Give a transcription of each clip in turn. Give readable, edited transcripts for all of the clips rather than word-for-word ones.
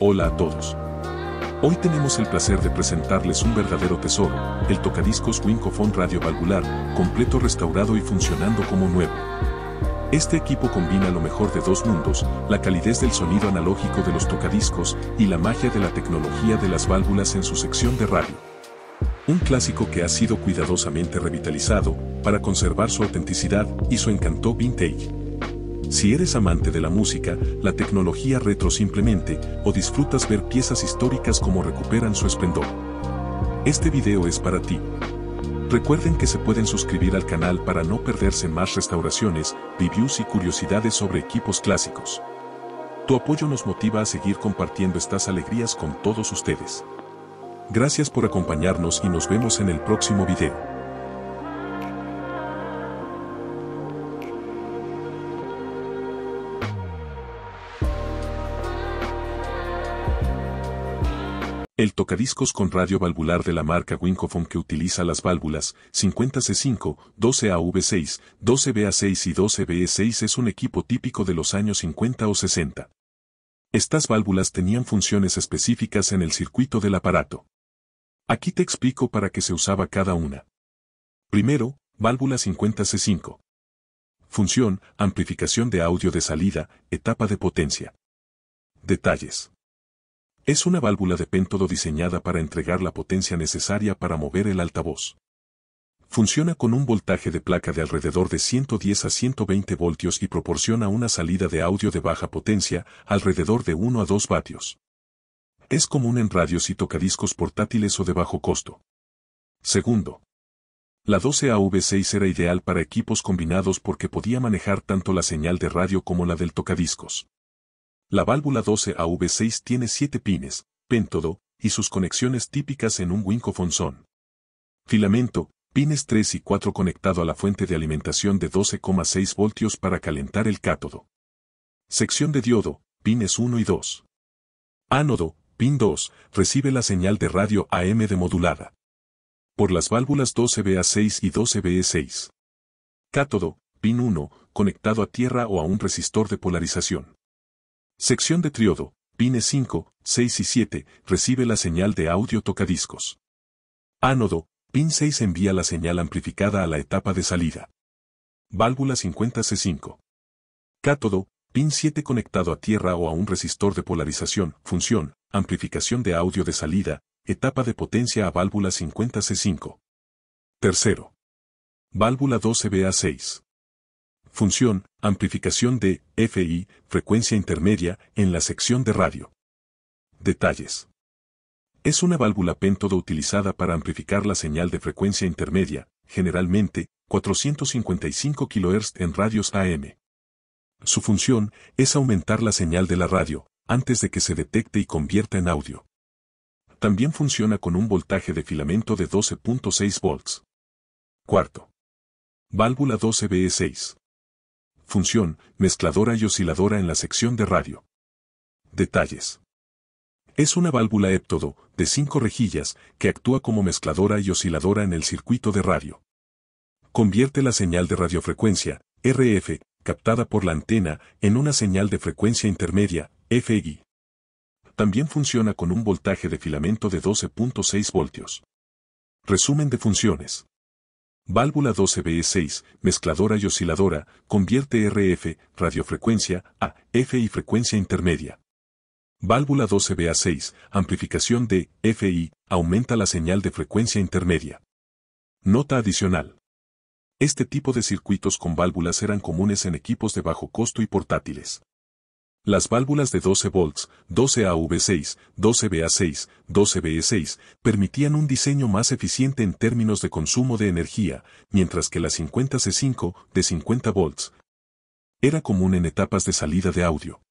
Hola a todos. Hoy tenemos el placer de presentarles un verdadero tesoro, el tocadiscos Winkofon Radio Valvular, completo restaurado y funcionando como nuevo. Este equipo combina lo mejor de dos mundos, la calidez del sonido analógico de los tocadiscos y la magia de la tecnología de las válvulas en su sección de radio. Un clásico que ha sido cuidadosamente revitalizado para conservar su autenticidad y su encanto vintage. Si eres amante de la música, la tecnología retro simplemente, o disfrutas ver piezas históricas como recuperan su esplendor. Este video es para ti. Recuerden que se pueden suscribir al canal para no perderse más restauraciones, reviews y curiosidades sobre equipos clásicos. Tu apoyo nos motiva a seguir compartiendo estas alegrías con todos ustedes. Gracias por acompañarnos y nos vemos en el próximo video. El tocadiscos con radio valvular de la marca Winkofon que utiliza las válvulas 50C5, 12AV6, 12BA6 y 12BE6 es un equipo típico de los años 50 o 60. Estas válvulas tenían funciones específicas en el circuito del aparato. Aquí te explico para qué se usaba cada una. Primero, válvula 50C5. Función, amplificación de audio de salida, etapa de potencia. Detalles. Es una válvula de péntodo diseñada para entregar la potencia necesaria para mover el altavoz. Funciona con un voltaje de placa de alrededor de 110 a 120 voltios y proporciona una salida de audio de baja potencia, alrededor de 1 a 2 vatios. Es común en radios y tocadiscos portátiles o de bajo costo. Segundo. La 12AV6 era ideal para equipos combinados porque podía manejar tanto la señal de radio como la del tocadiscos. La válvula 12AV6 tiene 7 pines, péntodo, y sus conexiones típicas en un Winkofon son: filamento, pines 3 y 4 conectado a la fuente de alimentación de 12,6 voltios para calentar el cátodo. Sección de diodo, pines 1 y 2. Ánodo, pin 2, recibe la señal de radio AM demodulada por las válvulas 12BA6 y 12BE6. Cátodo, pin 1, conectado a tierra o a un resistor de polarización. Sección de triodo, pines 5, 6 y 7, recibe la señal de audio tocadiscos. Ánodo, pin 6 envía la señal amplificada a la etapa de salida. Válvula 50C5. Cátodo, pin 7 conectado a tierra o a un resistor de polarización, función, amplificación de audio de salida, etapa de potencia a válvula 50C5. Tercero. Válvula 12BA6. Función, amplificación de FI, frecuencia intermedia, en la sección de radio. Detalles. Es una válvula péntodo utilizada para amplificar la señal de frecuencia intermedia, generalmente, 455 kHz en radios AM. Su función es aumentar la señal de la radio, antes de que se detecte y convierta en audio. También funciona con un voltaje de filamento de 12.6 volts. Cuarto. Válvula 12BE6. Función, mezcladora y osciladora en la sección de radio. Detalles. Es una válvula héptodo, de 5 rejillas, que actúa como mezcladora y osciladora en el circuito de radio. Convierte la señal de radiofrecuencia, RF, captada por la antena, en una señal de frecuencia intermedia, FI. También funciona con un voltaje de filamento de 12.6 voltios. Resumen de funciones. Válvula 12BE6, mezcladora y osciladora, convierte RF, radiofrecuencia, a FI frecuencia intermedia. Válvula 12BA6, amplificación de FI, aumenta la señal de frecuencia intermedia. Nota adicional. Este tipo de circuitos con válvulas eran comunes en equipos de bajo costo y portátiles. Las válvulas de 12 volts, 12AV6, 12BA6, 12BE6, permitían un diseño más eficiente en términos de consumo de energía, mientras que la 50C5, de 50 volts, era común en etapas de salida de audio.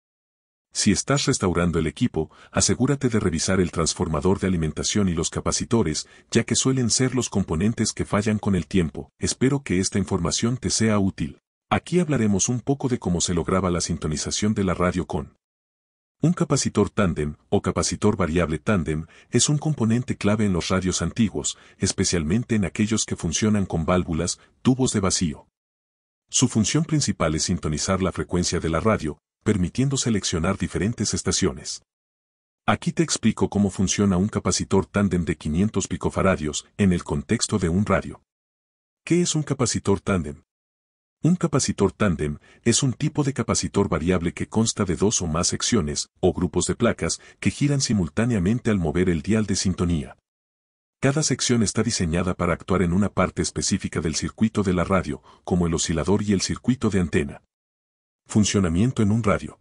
Si estás restaurando el equipo, asegúrate de revisar el transformador de alimentación y los capacitores, ya que suelen ser los componentes que fallan con el tiempo. Espero que esta información te sea útil. Aquí hablaremos un poco de cómo se lograba la sintonización de la radio con un capacitor tándem o capacitor variable tándem es un componente clave en los radios antiguos, especialmente en aquellos que funcionan con válvulas, tubos de vacío. Su función principal es sintonizar la frecuencia de la radio, permitiendo seleccionar diferentes estaciones. Aquí te explico cómo funciona un capacitor tándem de 500 picofaradios en el contexto de un radio. ¿Qué es un capacitor tándem? Un capacitor tándem es un tipo de capacitor variable que consta de dos o más secciones, o grupos de placas, que giran simultáneamente al mover el dial de sintonía. Cada sección está diseñada para actuar en una parte específica del circuito de la radio, como el oscilador y el circuito de antena. Funcionamiento en un radio.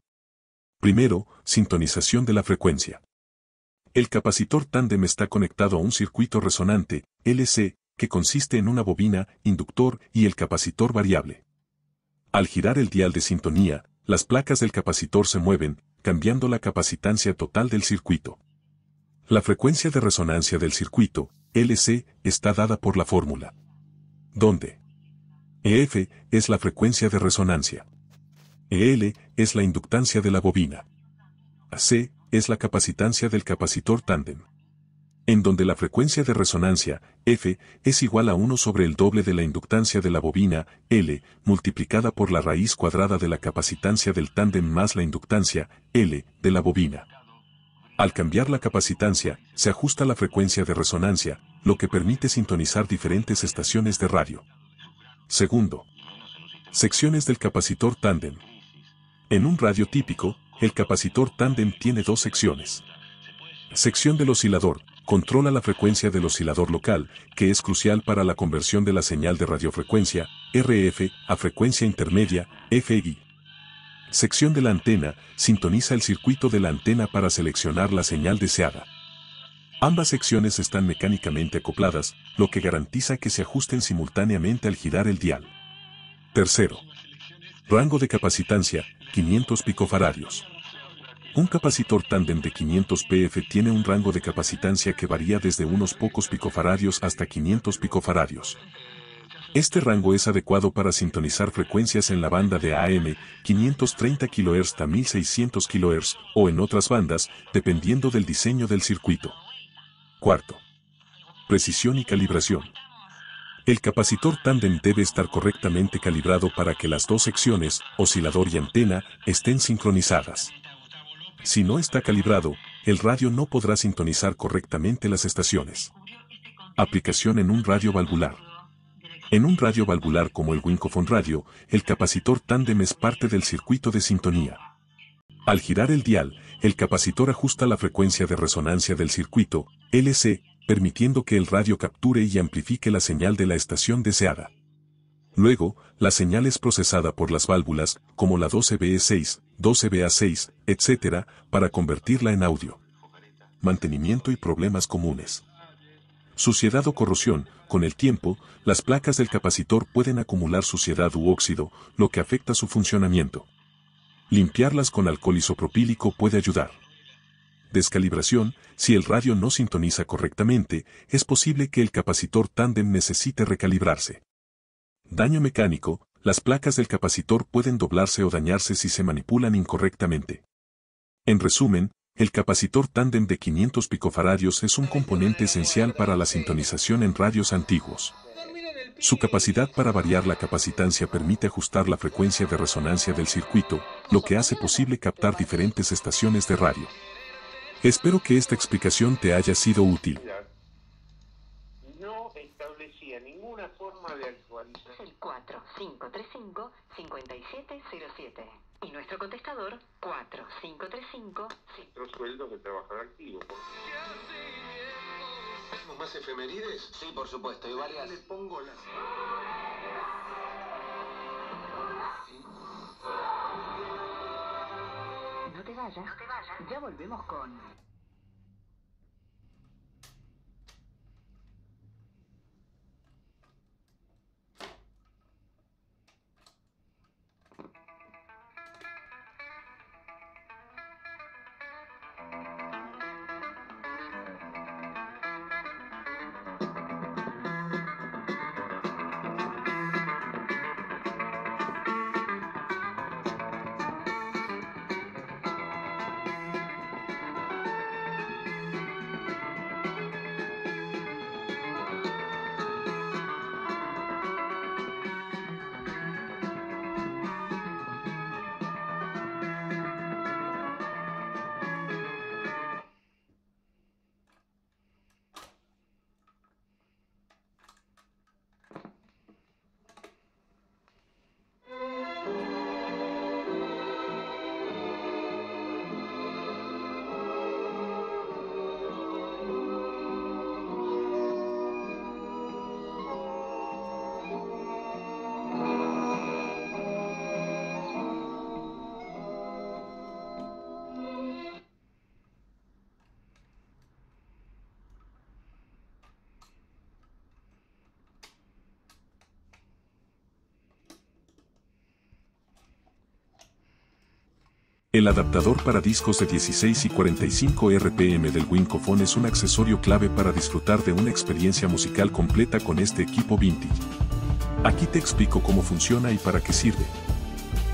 Primero, sintonización de la frecuencia. El capacitor tándem está conectado a un circuito resonante, LC, que consiste en una bobina, inductor y el capacitor variable. Al girar el dial de sintonía, las placas del capacitor se mueven, cambiando la capacitancia total del circuito. La frecuencia de resonancia del circuito, LC, está dada por la fórmula, donde EF es la frecuencia de resonancia, EL es la inductancia de la bobina, AC es la capacitancia del capacitor tándem, en donde la frecuencia de resonancia, F, es igual a 1 sobre el doble de la inductancia de la bobina, L, multiplicada por la raíz cuadrada de la capacitancia del tándem más la inductancia, L, de la bobina. Al cambiar la capacitancia, se ajusta la frecuencia de resonancia, lo que permite sintonizar diferentes estaciones de radio. Segundo, secciones del capacitor tándem. En un radio típico, el capacitor tándem tiene dos secciones. Sección del oscilador. Controla la frecuencia del oscilador local, que es crucial para la conversión de la señal de radiofrecuencia, RF, a frecuencia intermedia, FI. Sección de la antena. Sintoniza el circuito de la antena para seleccionar la señal deseada. Ambas secciones están mecánicamente acopladas, lo que garantiza que se ajusten simultáneamente al girar el dial. Tercero. Rango de capacitancia, 500 picofaradios. Un capacitor tándem de 500 pf tiene un rango de capacitancia que varía desde unos pocos picofaradios hasta 500 picofaradios. Este rango es adecuado para sintonizar frecuencias en la banda de AM, 530 kHz a 1600 kHz, o en otras bandas, dependiendo del diseño del circuito. Cuarto. Precisión y calibración. El capacitor tándem debe estar correctamente calibrado para que las dos secciones, oscilador y antena, estén sincronizadas. Si no está calibrado, el radio no podrá sintonizar correctamente las estaciones. Aplicación en un radio valvular. En un radio valvular como el Wincophone Radio, el capacitor tándem es parte del circuito de sintonía. Al girar el dial, el capacitor ajusta la frecuencia de resonancia del circuito, LC, permitiendo que el radio capture y amplifique la señal de la estación deseada. Luego, la señal es procesada por las válvulas, como la 12BE6, 12BA6, etc., para convertirla en audio. Mantenimiento y problemas comunes. Suciedad o corrosión. Con el tiempo, las placas del capacitor pueden acumular suciedad u óxido, lo que afecta su funcionamiento. Limpiarlas con alcohol isopropílico puede ayudar. Descalibración. Si el radio no sintoniza correctamente, es posible que el capacitor tándem necesite recalibrarse. Daño mecánico. Las placas del capacitor pueden doblarse o dañarse si se manipulan incorrectamente. En resumen, el capacitor tándem de 500 picofaradios es un componente esencial para la sintonización en radios antiguos. Su capacidad para variar la capacitancia permite ajustar la frecuencia de resonancia del circuito, lo que hace posible captar diferentes estaciones de radio. Espero que esta explicación te haya sido útil. No establecía ninguna forma de actualización. El 4535-5707. Y nuestro contestador, 4535. Los sueldos de trabajador activo. ¿Tenemos más efemérides? Sí, por supuesto, y varias. Le pongo la... No te vayas, ya volvemos con... El adaptador para discos de 16 y 45 RPM del Winkofon es un accesorio clave para disfrutar de una experiencia musical completa con este equipo vintage. Aquí te explico cómo funciona y para qué sirve.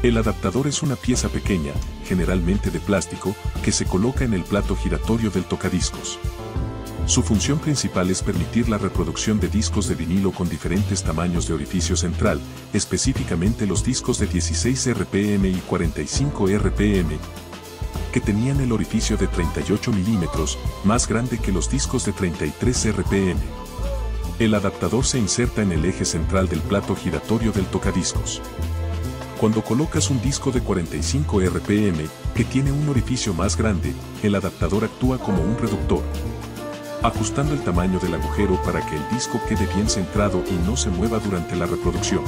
El adaptador es una pieza pequeña, generalmente de plástico, que se coloca en el plato giratorio del tocadiscos. Su función principal es permitir la reproducción de discos de vinilo con diferentes tamaños de orificio central, específicamente los discos de 16 RPM y 45 RPM, que tenían el orificio de 38 milímetros, más grande que los discos de 33 RPM. El adaptador se inserta en el eje central del plato giratorio del tocadiscos. Cuando colocas un disco de 45 RPM, que tiene un orificio más grande, el adaptador actúa como un reductor, ajustando el tamaño del agujero para que el disco quede bien centrado y no se mueva durante la reproducción.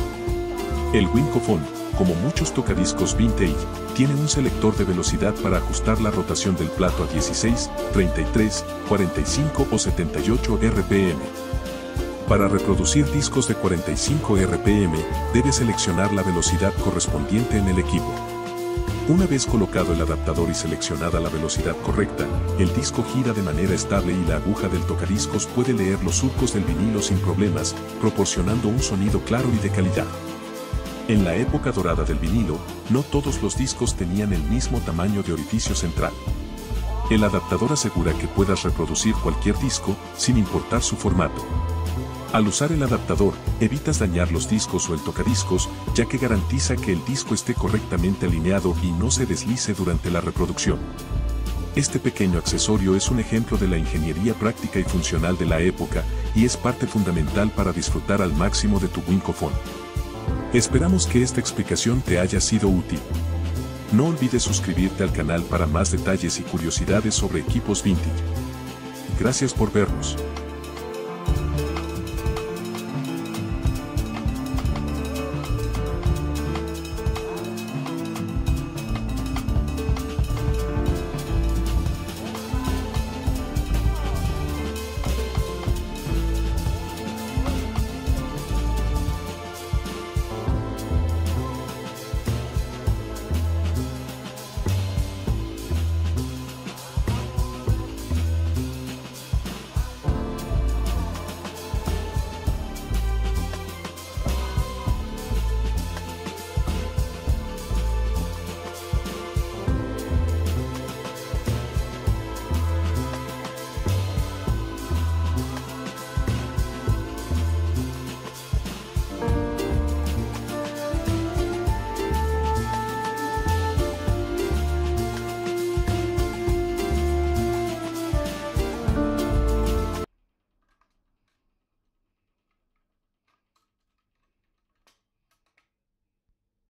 El Winkofon, como muchos tocadiscos vintage, tiene un selector de velocidad para ajustar la rotación del plato a 16, 33, 45 o 78 RPM. Para reproducir discos de 45 RPM, debes seleccionar la velocidad correspondiente en el equipo. Una vez colocado el adaptador y seleccionada la velocidad correcta, el disco gira de manera estable y la aguja del tocadiscos puede leer los surcos del vinilo sin problemas, proporcionando un sonido claro y de calidad. En la época dorada del vinilo, no todos los discos tenían el mismo tamaño de orificio central. El adaptador asegura que puedas reproducir cualquier disco, sin importar su formato. Al usar el adaptador, evitas dañar los discos o el tocadiscos, ya que garantiza que el disco esté correctamente alineado y no se deslice durante la reproducción. Este pequeño accesorio es un ejemplo de la ingeniería práctica y funcional de la época, y es parte fundamental para disfrutar al máximo de tu Winkofon. Esperamos que esta explicación te haya sido útil. No olvides suscribirte al canal para más detalles y curiosidades sobre equipos vintage. Gracias por vernos.